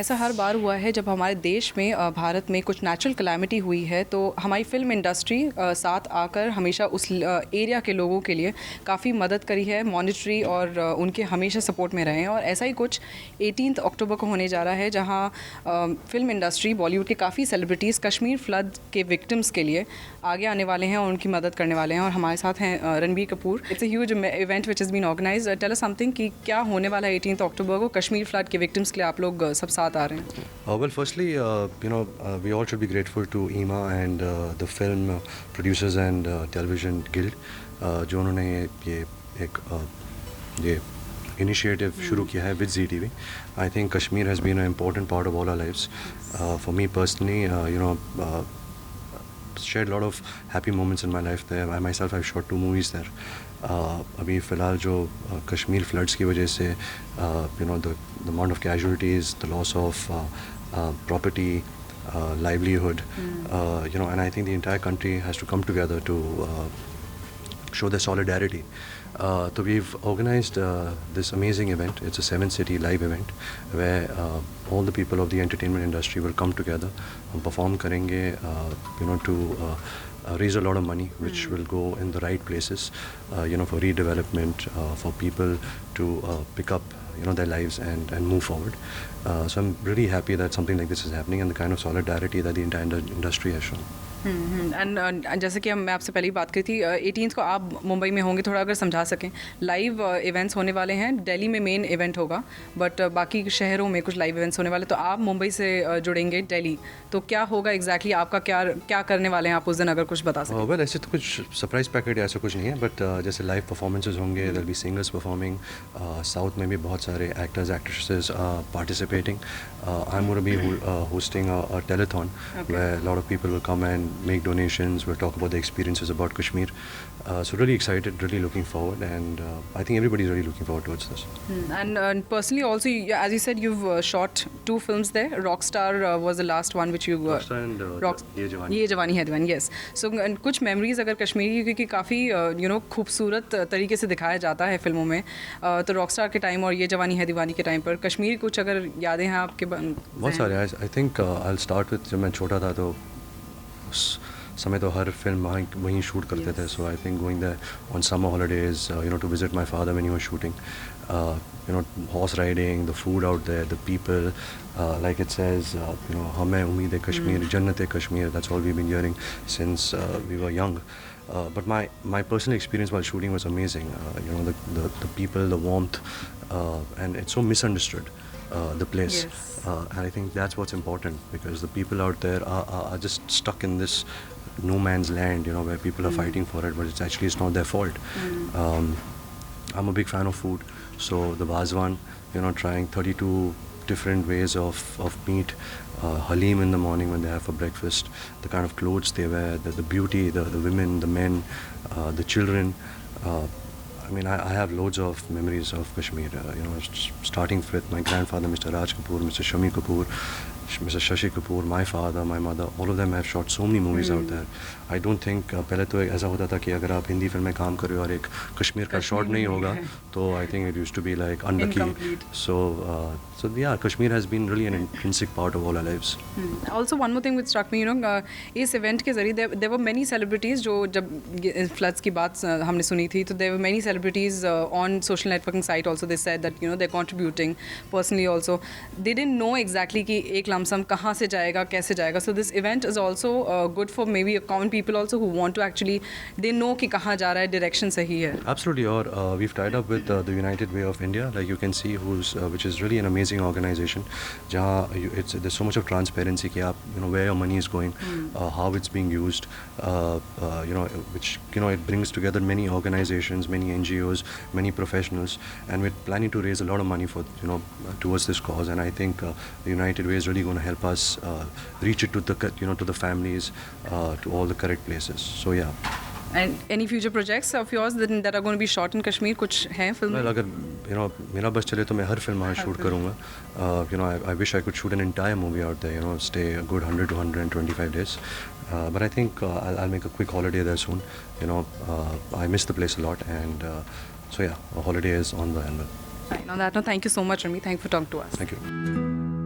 ऐसा हर बार हुआ है जब हमारे देश में भारत में कुछ नेचुरल कैलामिटी हुई है तो हमारी फिल्म इंडस्ट्री साथ आकर हमेशा उस एरिया के लोगों के लिए काफ़ी मदद करी है, मॉनिटरी और उनके हमेशा सपोर्ट में रहे हैं। और ऐसा ही कुछ 18 अक्टूबर को होने जा रहा है जहां फिल्म इंडस्ट्री बॉलीवुड के काफ़ी सेलिब्रिटीज़ कश्मीर फ्लड के विक्टिम्स के लिए आगे आने वाले हैं और उनकी मदद करने वाले हैं। और हमारे साथ हैं Ranbir Kapoor. It's a huge event which is been organise. Tell us something कि क्या होने वाला है 18 अक्टूबर को कश्मीर फ्लड के विक्टिम्स के लिए आप लोग सब साथ आ रहे हैं? Well, firstly, we all should be grateful to EMA and the Film Producers and Television Guild, जो उन्होंने ये initiative शुरू किया है with ZTV. I think Kashmir has been an important part of all our lives. For me personally, shared a lot of happy moments in my life there. I myself have shot 2 movies there. अभी फ़िलहाल जो Kashmir floods की वजह से the amount of casualties, the loss of property, livelihood, and I think the entire country has to come together to show their solidarity. So we've organized this amazing event. It's a 7-city live event where all the people of the entertainment industry will come together and perform karenge, to raise a lot of money which will go in the right places, for redevelopment, for people to pick up their lives and move forward. So I'm really happy that something like this is happening and the kind of solidarity that the entire industry has shown. And जैसे कि मैं आपसे पहले ही बात करी थी, 18 को आप मुंबई में होंगे, थोड़ा अगर समझा सकें। लाइव इवेंट्स होने वाले हैं, दिल्ली में मेन इवेंट होगा बट बाकी शहरों में कुछ लाइव इवेंट्स होने वाले। तो आप मुंबई से जुड़ेंगे दिल्ली, तो क्या होगा एग्जैक्टली आपका क्या करने वाले हैं आप उस दिन, अगर कुछ बता सकें? वेल, ऐसे तो कुछ सरप्राइज पैकेट ऐसा कुछ नहीं है, बट जैसे लाइव परफॉर्मेंसेज होंगे, there be singers performing. South में भी बहुत सारे actors actresses participating. I am gonna be hosting a telethon where a lot of people will come and make donations. We'll talk about the experiences about Kashmir. So really excited, really looking forward, and I think everybody is really looking forward towards this. And personally also, as you said, you've shot 2 films there. Rockstar was the last one which you Rockstar and ये जवानी है दीवानी, yes. So कुछ memories अगर कश्मीरी, क्योंकि काफ़ी खूबसूरत तरीके से दिखाया जाता है फिल्मों में, तो रॉकस्टार के टाइम और ये जवानी है दीवानी के टाइम पर कश्मीर कुछ अगर यादें हैं आपके? बहुत सारे। I think I start with, जब मैं छोटा था तो उस समय तो हर फिल्म वहीं शूट करते थे। So I think going there on summer holidays, to visit my father when he was shooting, horse riding, the food out there, the people, like it says, हमें उम्मीद है कश्मीर, जन्नत है Kashmir, that's all we've been hearing since we were young. But my personal experience while shooting was amazing. The people, the warmth, and it's so misunderstood, the place. Yes. And I think that's what's important, because the people out there are just stuck in this no man's land, where people are fighting for it, but it's not their fault. I'm a big fan of food, so the Vazwan, trying 32 different ways of meat, halim in the morning when they have for breakfast, the kind of clothes they wear, the beauty, the women, the men, the children. I mean, I have loads of memories of Kashmir, starting with my grandfather, Mr. Raj Kapoor, Mr. Shami Kapoor, Mr. Shashi Kapoor, my father, my mother, all of them have shot so many movies out there. I don't think पहले तो ऐसा होता था कि अगर आप Hindi film में काम कर रहे हो और एक कश्मीर का शॉट नहीं होगा तो I think it used to be like unlucky. So yeah, Kashmir has been really an intrinsic part of all our lives. Also one more thing which struck me, इस इवेंट के जरिए there were many celebrities, जो जब floods की बात हमने सुनी थी तो there were many celebrities on social networking site also. They said that they're contributing personally also. They didn't know exactly कि एक लमसम कहाँ से जाएगा, कैसे जाएगा. So this event is also good for maybe common people also who want to actually, they know कि कहाँ जा रहा है, direction सही है. Absolutely. और we've tied up with the United Way of India, like you can see, which is really an amazing organization. जहाँ there's so much of transparency कि आप where your money is going, how it's being used, which it brings together many organizations, many NGOs, many professionals, and we're planning to raise a lot of money for towards this cause. And I think the United Way is really going to help us reach it to the to the families, to all the correct places. So yeah. And any future projects of yours that are going to be shot in Kashmir? कुछ हैं film? Well, अगर मेरा बस चले तो मैं हर film वहाँ shoot करूँगा. I wish I could shoot an entire movie out there. Stay a good 100 to 125 days. But I think I'll make a quick holiday there soon. I miss the place a lot, and so yeah, a holiday is on the anvil. Fine. On that note, thank you so much, Rami. Thank you for talking to us. Thank you.